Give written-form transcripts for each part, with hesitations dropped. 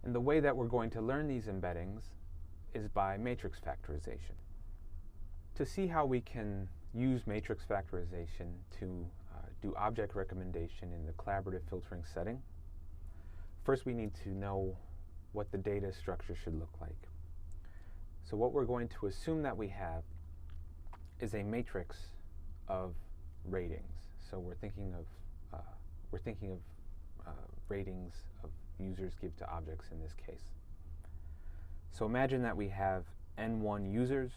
And the way that we're going to learn these embeddings is by matrix factorization. To see how we can use matrix factorization to do object recommendation in the collaborative filtering setting, first we need to know what the data structure should look like. So what we're going to assume that we have is a matrix of ratings. So we're thinking of ratings of users give to objects in this case. So imagine that we have n1 users.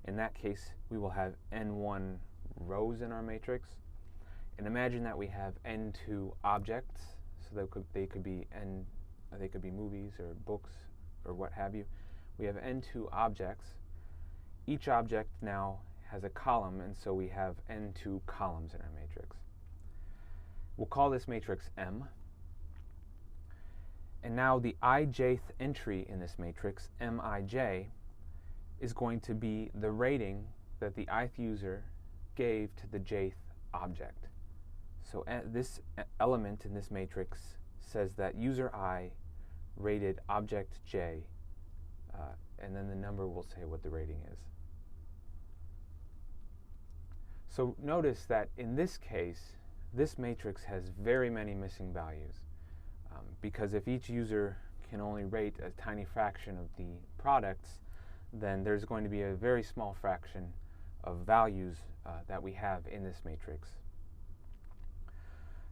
In that case, we will have n1 rows in our matrix. And imagine that we have n2 objects. So they could be movies or books or what have you. We have n2 objects. Each object now has a column, and so we have n2 columns in our matrix. We'll call this matrix M. And now the ijth entry in this matrix, Mij, is going to be the rating that the ith user gave to the jth object. So this element in this matrix says that user I rated object j, and then the number will say what the rating is. So notice that in this case, this matrix has very many missing values, because if each user can only rate a tiny fraction of the products, then there's going to be a very small fraction of values that we have in this matrix.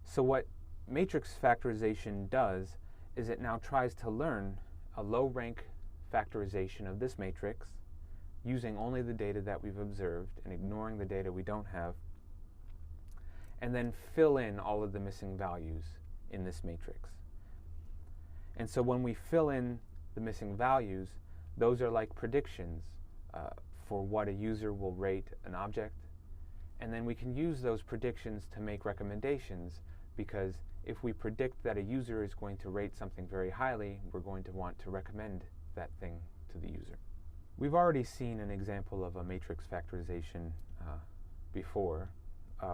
So what matrix factorization does is it now tries to learn a low rank factorization of this matrix using only the data that we've observed and ignoring the data we don't have, and then fill in all of the missing values in this matrix. And so when we fill in the missing values, those are like predictions for what a user will rate an object. And then we can use those predictions to make recommendations, because if we predict that a user is going to rate something very highly, we're going to want to recommend that thing to the user. We've already seen an example of a matrix factorization before.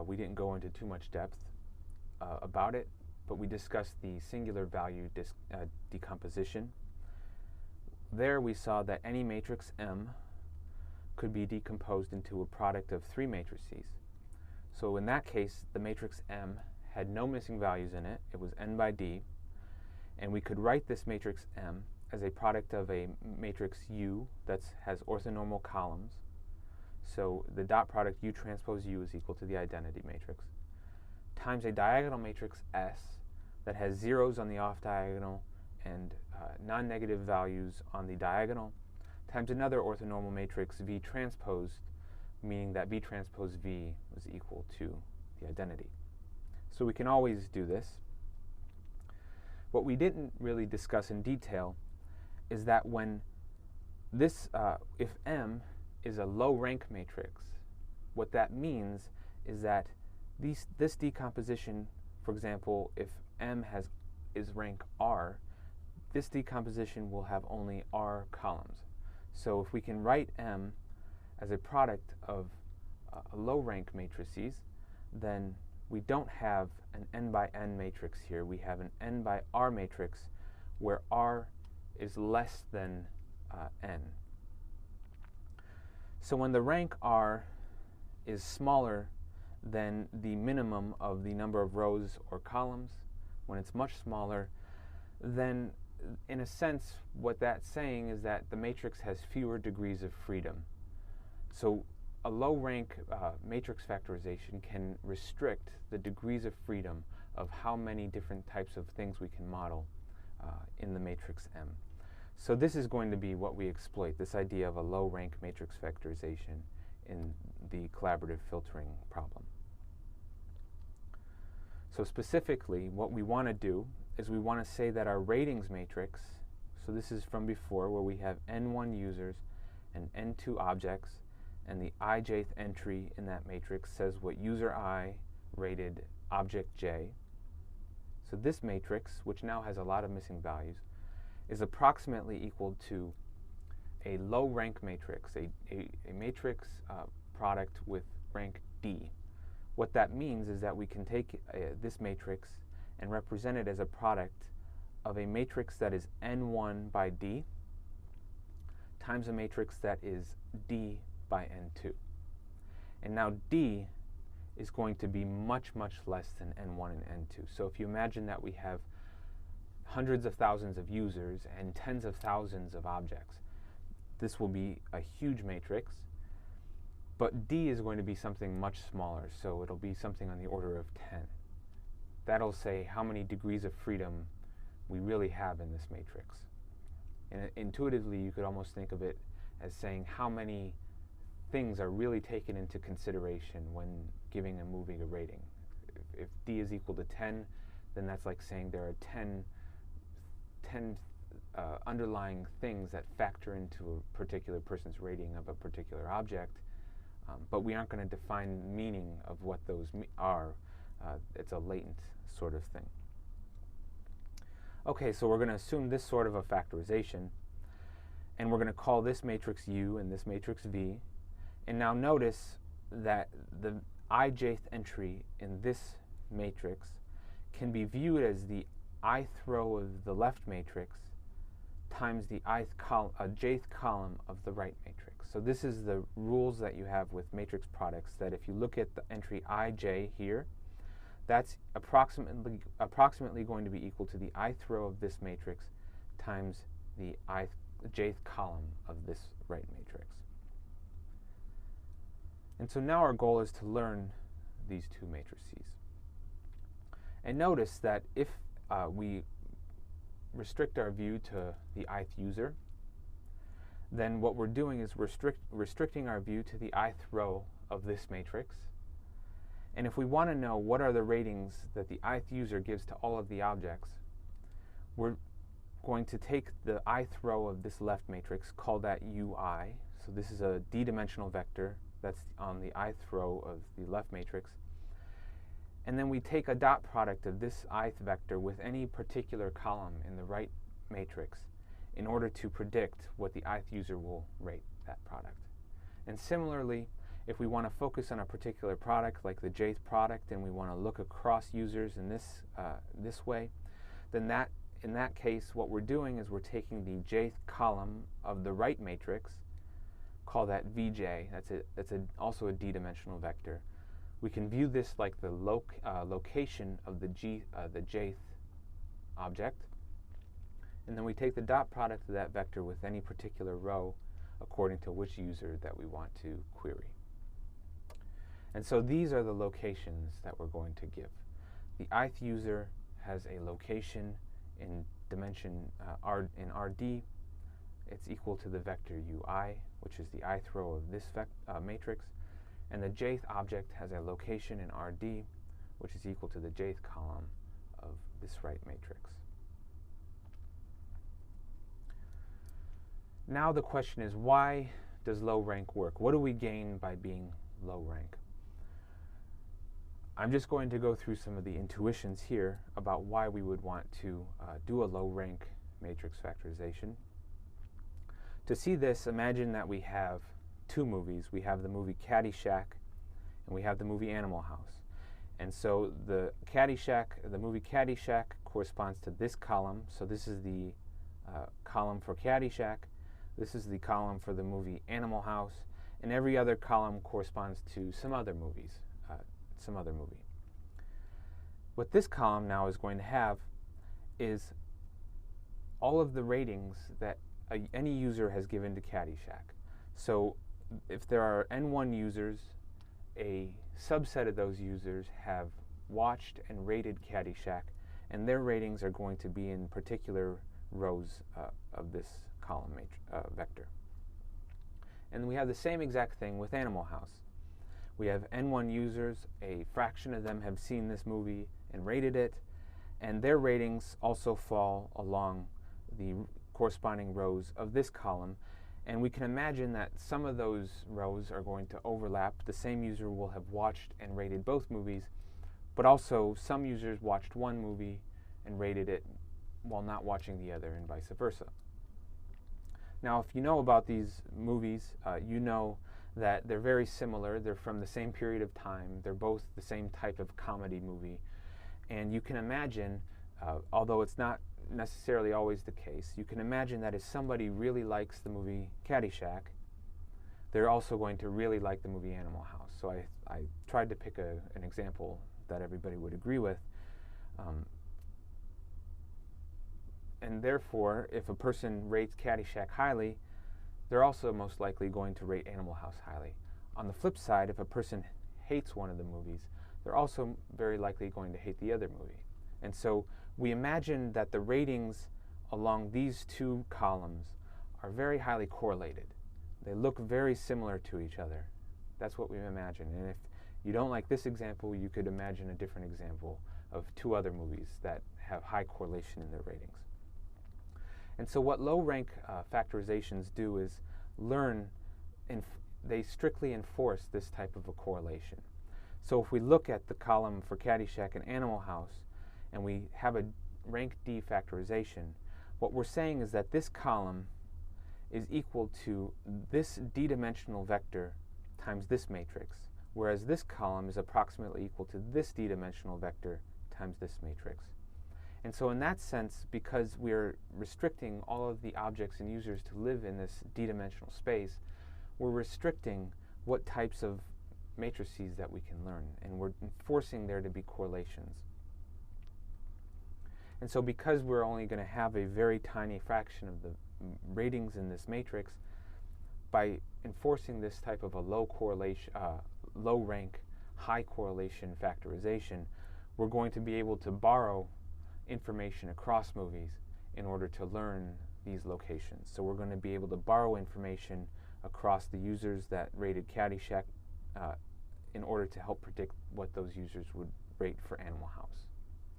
We didn't go into too much depth about it, but we discussed the singular value decomposition. There we saw that any matrix M could be decomposed into a product of three matrices. So in that case, the matrix M had no missing values in it. It was n by d. And we could write this matrix M as a product of a matrix U that has orthonormal columns. So the dot product U transpose U is equal to the identity matrix, times a diagonal matrix S that has zeros on the off diagonal and non-negative values on the diagonal, times another orthonormal matrix V transpose, meaning that V transpose V was equal to the identity. So we can always do this. What we didn't really discuss in detail is that when this, if M is a low rank matrix, what that means is that this decomposition, for example, if M is rank R, this decomposition will have only R columns. So if we can write M as a product of a low rank matrices, then we don't have an n by n matrix here. We have an n by R matrix where R is less than n. So when the rank R is smaller than the minimum of the number of rows or columns, when it's much smaller, then in a sense what that's saying is that the matrix has fewer degrees of freedom. So a low rank matrix factorization can restrict the degrees of freedom of how many different types of things we can model in the matrix M. So this is going to be what we exploit, this idea of a low rank matrix factorization in the collaborative filtering problem. So specifically, what we want to do is we want to say that our ratings matrix, so this is from before where we have n1 users and n2 objects, and the ijth entry in that matrix says what user I rated object j. So this matrix, which now has a lot of missing values, is approximately equal to a low rank matrix, a matrix product with rank D. What that means is that we can take this matrix and represent it as a product of a matrix that is n1 by d times a matrix that is d by n2. And now d is going to be much, much less than n1 and n2. So if you imagine that we have hundreds of thousands of users and tens of thousands of objects, this will be a huge matrix, but d is going to be something much smaller, so it'll be something on the order of 10. That'll say how many degrees of freedom we really have in this matrix. And intuitively, you could almost think of it as saying how many things are really taken into consideration when giving a movie a rating. If d is equal to 10, then that's like saying there are 10 underlying things that factor into a particular person's rating of a particular object, but we aren't going to define meaning of what those are. It's a latent sort of thing. Okay, so we're going to assume this sort of a factorization, and we're going to call this matrix U and this matrix V. And now notice that the ijth entry in this matrix can be viewed as the ith row of the left matrix times the jth column of the right matrix. So this is the rules that you have with matrix products, that if you look at the entry ij here, that's approximately going to be equal to the ith row of this matrix times the jth column of this right matrix. And so now our goal is to learn these two matrices. And notice that if we restrict our view to the ith user, then what we're doing is restricting our view to the ith row of this matrix. And if we want to know what are the ratings that the ith user gives to all of the objects, we're going to take the ith row of this left matrix, call that ui. So this is a d-dimensional vector that's on the ith row of the left matrix. And then we take a dot product of this ith vector with any particular column in the right matrix in order to predict what the ith user will rate that product. And similarly, if we want to focus on a particular product, like the jth product, and we want to look across users in this way, then in that case, what we're doing is we're taking the jth column of the right matrix, call that vj. That's also a d-dimensional vector. We can view this like the location of the jth object, and then we take the dot product of that vector with any particular row according to which user that we want to query. And so these are the locations that we're going to give. The ith user has a location in dimension in Rd. It's equal to the vector ui, which is the ith row of this matrix. And the jth object has a location in Rd, which is equal to the jth column of this right matrix. Now the question is, why does low rank work? What do we gain by being low rank? I'm just going to go through some of the intuitions here about why we would want to do a low rank matrix factorization. To see this, imagine that we have two movies. We have the movie Caddyshack and we have the movie Animal House. And so the movie Caddyshack corresponds to this column. So this is the column for Caddyshack. This is the column for the movie Animal House. And every other column corresponds to some other movie. What this column now is going to have is all of the ratings that any user has given to Caddyshack. So if there are n1 users, a subset of those users have watched and rated Caddyshack, and their ratings are going to be in particular rows of this column vector. And we have the same exact thing with Animal House. We have n1 users, a fraction of them have seen this movie and rated it, and their ratings also fall along the corresponding rows of this column. And we can imagine that some of those rows are going to overlap. The same user will have watched and rated both movies, but also some users watched one movie and rated it while not watching the other, and vice versa. Now, if you know about these movies, you know that they're very similar. They're from the same period of time. They're both the same type of comedy movie. And you can imagine, although it's not necessarily always the case. You can imagine that if somebody really likes the movie Caddyshack, they're also going to really like the movie Animal House. So I tried to pick an example that everybody would agree with. And therefore, if a person rates Caddyshack highly, they're also most likely going to rate Animal House highly. On the flip side, if a person hates one of the movies, they're also very likely going to hate the other movie. And so we imagine that the ratings along these two columns are very highly correlated. They look very similar to each other. That's what we imagine. And if you don't like this example, you could imagine a different example of two other movies that have high correlation in their ratings. And so what low rank factorizations do is they strictly enforce this type of a correlation. So if we look at the column for Caddyshack and Animal House, and we have a rank D factorization, what we're saying is that this column is equal to this d-dimensional vector times this matrix, whereas this column is approximately equal to this d-dimensional vector times this matrix. And so in that sense, because we're restricting all of the objects and users to live in this d-dimensional space, we're restricting what types of matrices that we can learn, and we're forcing there to be correlations. And so because we're only going to have a very tiny fraction of the ratings in this matrix, by enforcing this type of a low rank, high correlation factorization, we're going to be able to borrow information across movies in order to learn these locations. So we're going to be able to borrow information across the users that rated Caddyshack in order to help predict what those users would rate for Animal House,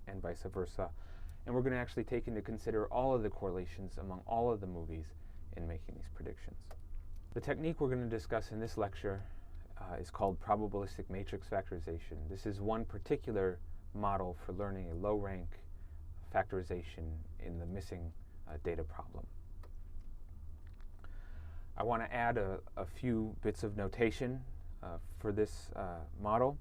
and vice versa. And we're going to actually take into consider all of the correlations among all of the movies in making these predictions. The technique we're going to discuss in this lecture is called probabilistic matrix factorization. This is one particular model for learning a low rank factorization in the missing data problem. I want to add a few bits of notation for this model.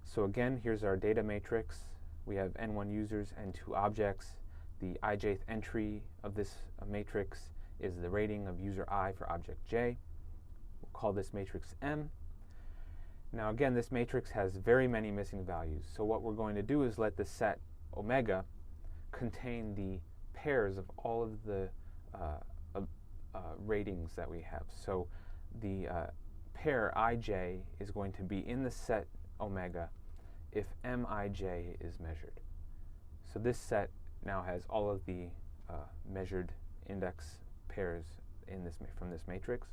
So again, here's our data matrix. We have n1 users and 2 objects. The ijth entry of this matrix is the rating of user I for object j. We'll call this matrix M. Now again, this matrix has very many missing values. So what we're going to do is let the set omega contain the pairs of all of the ratings that we have. So the pair ij is going to be in the set omega if mij is measured. So this set now has all of the measured index pairs in from this matrix.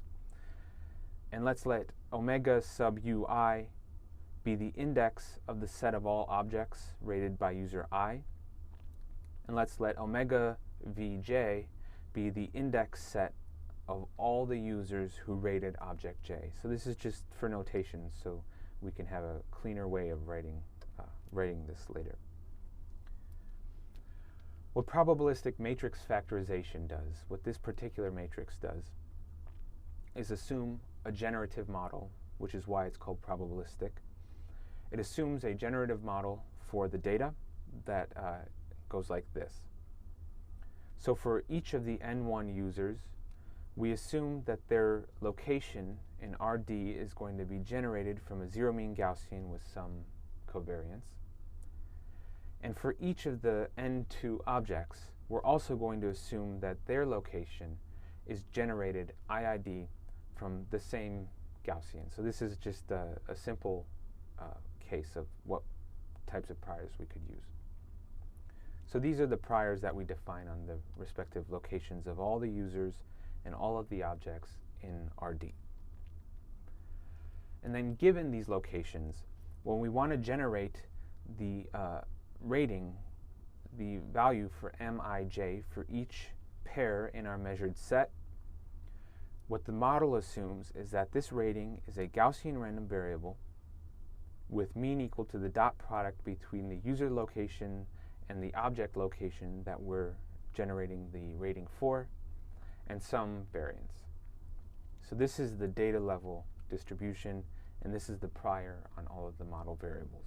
And let's let omega sub ui be the index of the set of all objects rated by user I. And let's let omega vj be the index set of all the users who rated object j. So this is just for notation, so we can have a cleaner way of writing this later. What probabilistic matrix factorization does, what this particular matrix does, is assume a generative model, which is why it's called probabilistic. It assumes a generative model for the data that goes like this. So for each of the n1 users, we assume that their location in RD is going to be generated from a zero mean Gaussian with some covariance. And for each of the n2 objects, we're also going to assume that their location is generated IID from the same Gaussian. So this is just a simple case of what types of priors we could use. So these are the priors that we define on the respective locations of all the users and all of the objects in RD. And then given these locations, when we want to generate the rating, the value for mij for each pair in our measured set, what the model assumes is that this rating is a Gaussian random variable with mean equal to the dot product between the user location and the object location that we're generating the rating for, and some variance. So this is the data level distribution, and this is the prior on all of the model variables.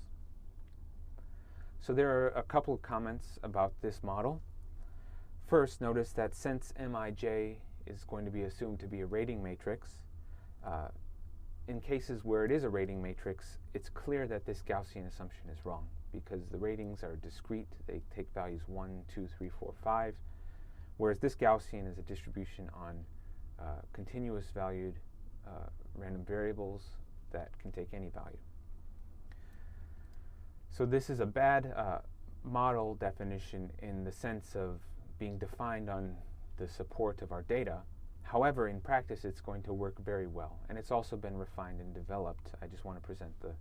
So there are a couple of comments about this model. First, notice that since Mij is going to be assumed to be a rating matrix, in cases where it is a rating matrix, it's clear that this Gaussian assumption is wrong because the ratings are discrete. They take values 1, 2, 3, 4, 5, whereas this Gaussian is a distribution on continuous valued random variables that can take any value. So this is a bad model definition in the sense of being defined on the support of our data. However, in practice, it's going to work very well, and it's also been refined and developed. I just want to present the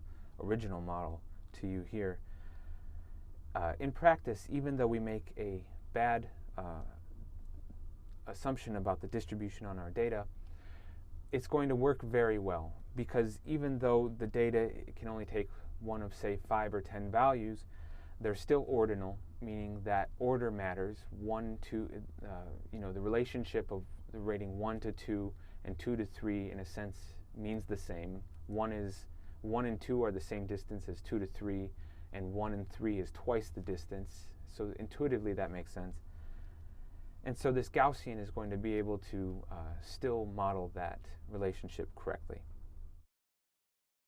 original model to you here. In practice, even though we make a bad assumption about the distribution on our data, it's going to work very well, because even though the data can only take one of, say, 5 or 10 values, they're still ordinal, meaning that order matters. 1 to, the relationship of the rating 1 to 2 and 2 to 3, in a sense, means the same. 1 and 2 are the same distance as 2 to 3, and 1 and 3 is twice the distance. So intuitively, that makes sense. And so this Gaussian is going to be able to still model that relationship correctly.